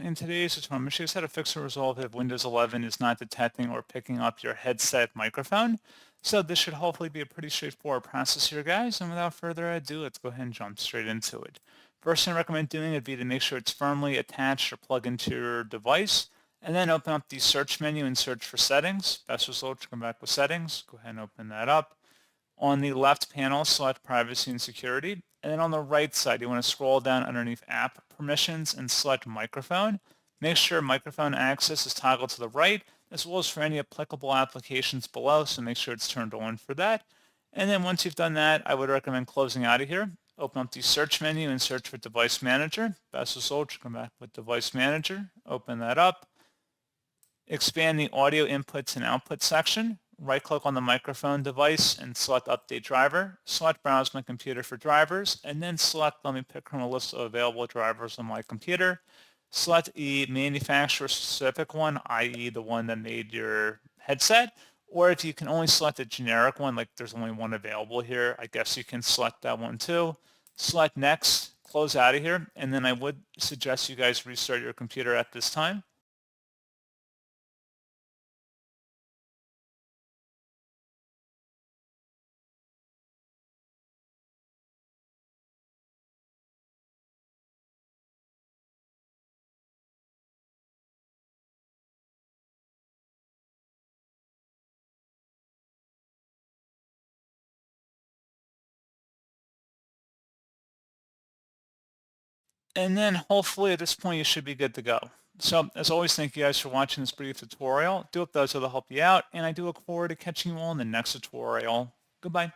In today's tutorial, I'm going to show you how to fix or resolve if Windows 11 is not detecting or picking up your headset microphone. So this should hopefully be a pretty straightforward process here, guys. And without further ado, let's go ahead and jump straight into it. First thing I recommend doing would be to make sure it's firmly attached or plugged into your device. And then open up the search menu and search for settings. Best result, come back with settings. Go ahead and open that up. On the left panel, select Privacy and Security. And then on the right side, you want to scroll down underneath App Permissions and select Microphone. Make sure microphone access is toggled to the right, as well as for any applicable applications below, so make sure it's turned on for that. And then once you've done that, I would recommend closing out of here. Open up the search menu and search for Device Manager. Best result, come back with Device Manager. Open that up. Expand the audio inputs and output section. Right-click on the microphone device and select Update Driver. Select Browse My Computer for drivers, and then select Let me pick from a list of available drivers on my computer. Select a manufacturer-specific one, i.e. the one that made your headset, or if you can only select a generic one, like there's only one available here, I guess you can select that one too. Select Next, close out of here, and then I would suggest you guys restart your computer at this time. And then hopefully at this point you should be good to go. So as always, thank you guys for watching this brief tutorial. Do hope those will help you out, and I do look forward to catching you all in the next tutorial. Goodbye.